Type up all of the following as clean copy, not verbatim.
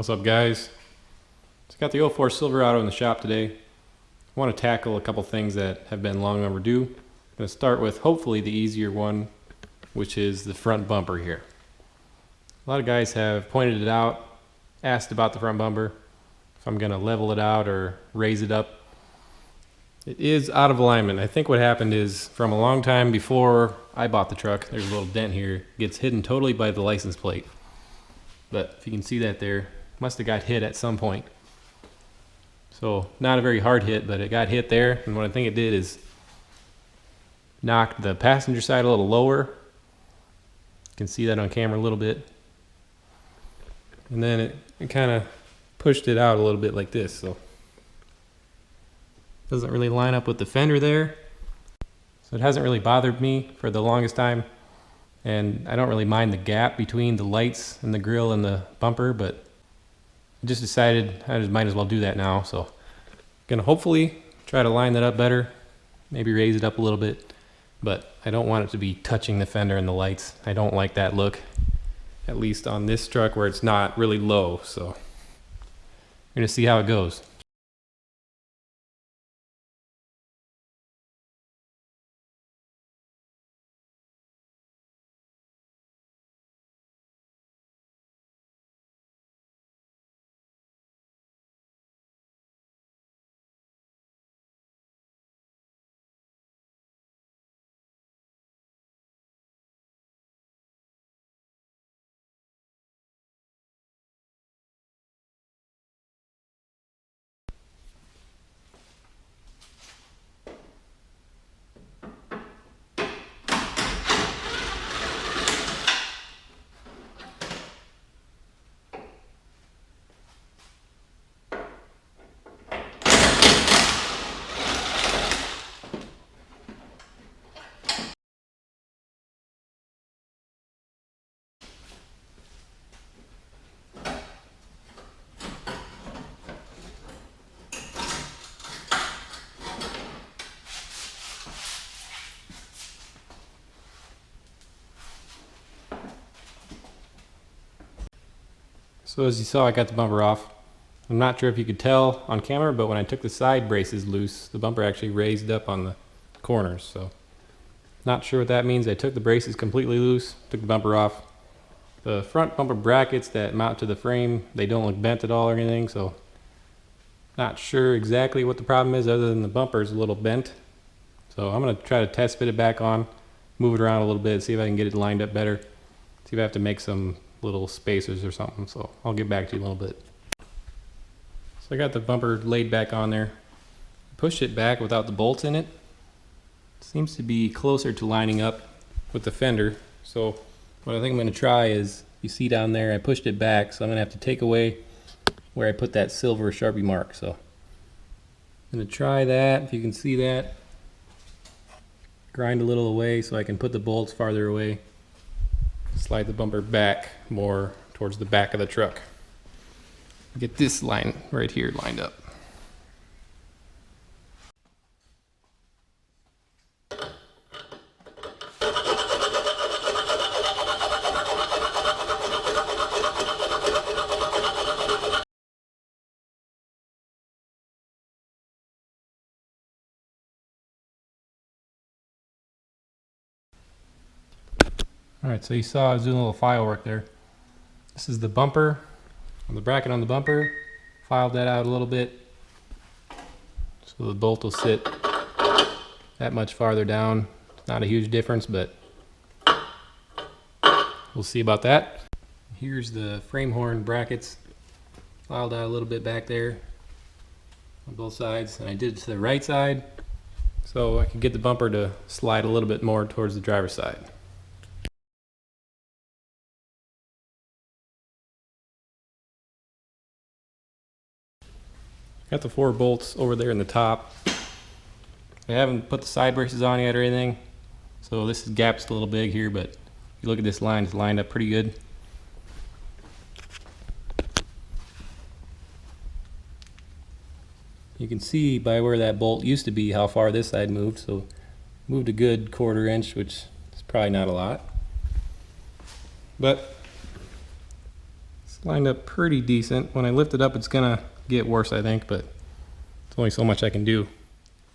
What's up, guys? So got the 04 Silverado in the shop today. I want to tackle a couple things that have been long overdue. I'm going to start with hopefully the easier one, which is the front bumper here. A lot of guys have pointed it out, asked about the front bumper, if I'm going to level it out or raise it up. It is out of alignment. I think what happened is from a long time before I bought the truck, there's a little dent here. It gets hidden totally by the license plate. But if you can see that there, must have got hit at some point. So not a very hard hit, but it got hit there. And what I think it did is knocked the passenger side a little lower. You can see that on camera a little bit. And then it kind of pushed it out a little bit like this. So doesn't really line up with the fender there. So it hasn't really bothered me for the longest time. And I don't really mind the gap between the lights and the grille and the bumper, but I just decided I might as well do that now. So I'm gonna hopefully try to line that up better, maybe raise it up a little bit, but I don't want it to be touching the fender and the lights. I don't like that look, at least on this truck where it's not really low. So we're gonna see how it goes. So as you saw, I got the bumper off. I'm not sure if you could tell on camera, but when I took the side braces loose, the bumper actually raised up on the corners. So not sure what that means. I took the braces completely loose, took the bumper off. The front bumper brackets that mount to the frame, they don't look bent at all or anything, so not sure exactly what the problem is other than the bumper is a little bent. So I'm going to try to test fit it back on, move it around a little bit, see if I can get it lined up better, see if I have to make some little spacers or something. So I'll get back to you in a little bit. So I got the bumper laid back on there. Pushed it back without the bolts in it. Seems to be closer to lining up with the fender. So what I think I'm going to try is, you see down there I pushed it back, so I'm going to have to take away where I put that silver Sharpie mark. So I'm going to try that, if you can see that. Grind a little away so I can put the bolts farther away. Slide the bumper back more towards the back of the truck. Get this line right here lined up. Alright, so you saw I was doing a little file work there. This is the bumper, on the bracket on the bumper. Filed that out a little bit, so the bolt will sit that much farther down. It's not a huge difference, but we'll see about that. Here's the frame horn brackets. Filed out a little bit back there on both sides, and I did it to the right side so I could get the bumper to slide a little bit more towards the driver's side. Got the 4 bolts over there in the top. I haven't put the side braces on yet or anything, so this gap's a little big here, but if you look at this line, it's lined up pretty good. You can see by where that bolt used to be how far this side moved, so moved a good 1/4 inch, which is probably not a lot. But lined up pretty decent. When I lift it up, it's gonna get worse, I think, but it's only so much I can do.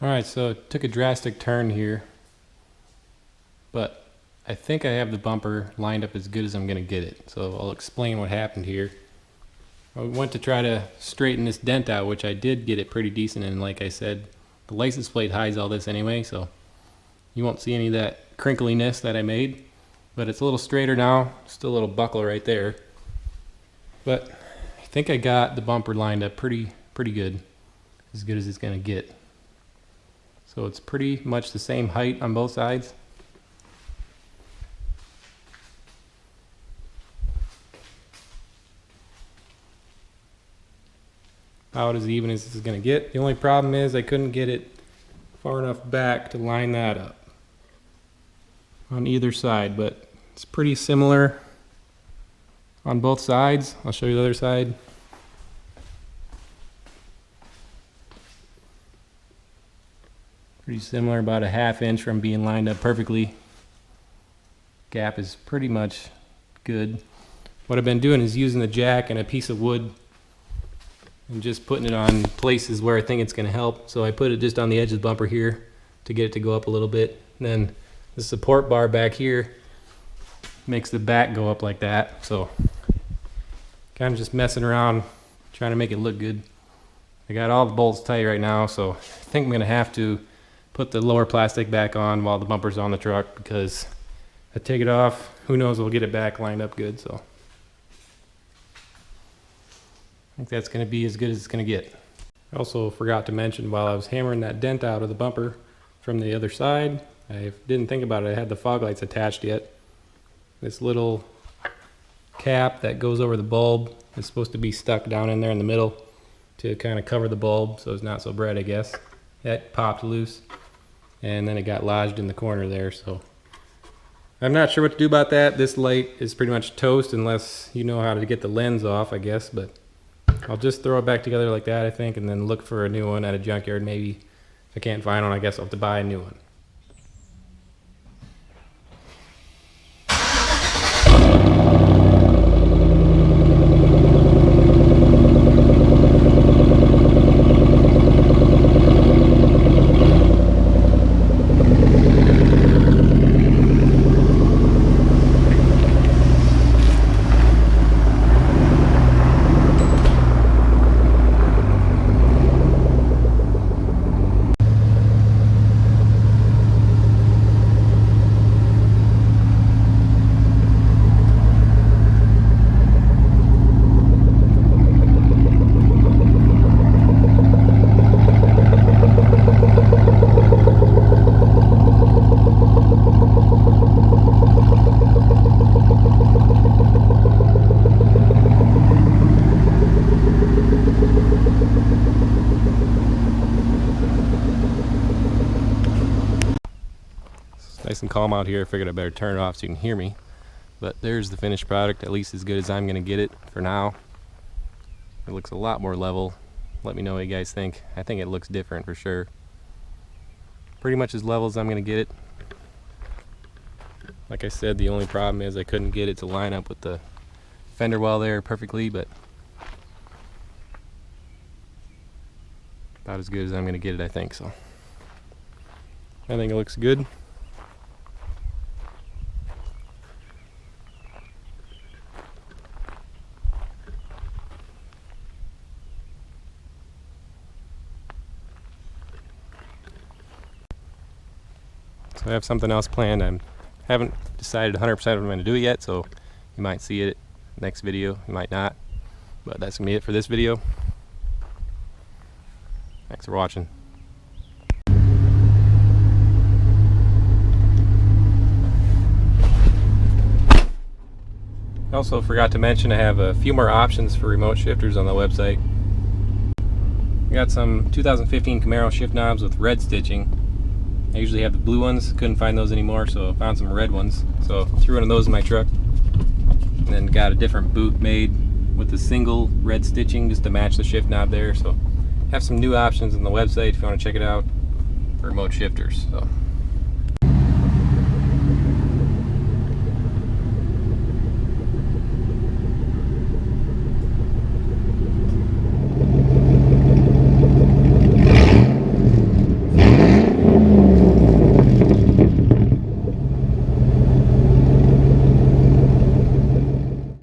Alright, so it took a drastic turn here, but I think I have the bumper lined up as good as I'm gonna get it. So I'll explain what happened here. I went to try to straighten this dent out, which I did get it pretty decent, and like I said, the license plate hides all this anyway, so you won't see any of that crinkliness that I made. But it's a little straighter now, still a little buckle right there. But I think I got the bumper lined up pretty good as it's gonna get. So it's pretty much the same height on both sides. About as even as this is gonna get. The only problem is I couldn't get it far enough back to line that up on either side, but it's pretty similar on both sides. I'll show you the other side. Pretty similar, about a ½ inch from being lined up perfectly. Gap is pretty much good. What I've been doing is using the jack and a piece of wood and just putting it on places where I think it's going to help. So I put it just on the edge of the bumper here to get it to go up a little bit. And then the support bar back here makes the back go up like that. So kind of just messing around, trying to make it look good. I got all the bolts tight right now, so I think I'm going to have to put the lower plastic back on while the bumper's on the truck, because if I take it off, who knows, we'll get it back lined up good. So I think that's going to be as good as it's going to get. I also forgot to mention, while I was hammering that dent out of the bumper from the other side, I didn't think about it, I had the fog lights attached yet. This little cap that goes over the bulb is supposed to be stuck down in there in the middle to kind of cover the bulb so it's not so bright, I guess. That popped loose, and then it got lodged in the corner there, so I'm not sure what to do about that. This light is pretty much toast unless you know how to get the lens off, I guess, but I'll just throw it back together like that, I think, and then look for a new one at a junkyard maybe. If I can't find one, I guess I'll have to buy a new one. Nice and calm out here. I figured I better turn it off so you can hear me. But there's the finished product, at least as good as I'm going to get it for now. It looks a lot more level. Let me know what you guys think. I think it looks different for sure. Pretty much as level as I'm going to get it. Like I said, the only problem is I couldn't get it to line up with the fender well there perfectly, but about as good as I'm going to get it, I think. So I think it looks good. So I have something else planned. I haven't decided 100% what I'm going to do it yet, so you might see it next video, you might not. But that's going to be it for this video. Thanks for watching. I also forgot to mention I have a few more options for remote shifters on the website. I got some 2015 Camaro shift knobs with red stitching. I usually have the blue ones, couldn't find those anymore, so I found some red ones. So threw one of those in my truck, and then got a different boot made with the single red stitching just to match the shift knob there. So have some new options on the website if you want to check it out for remote shifters. So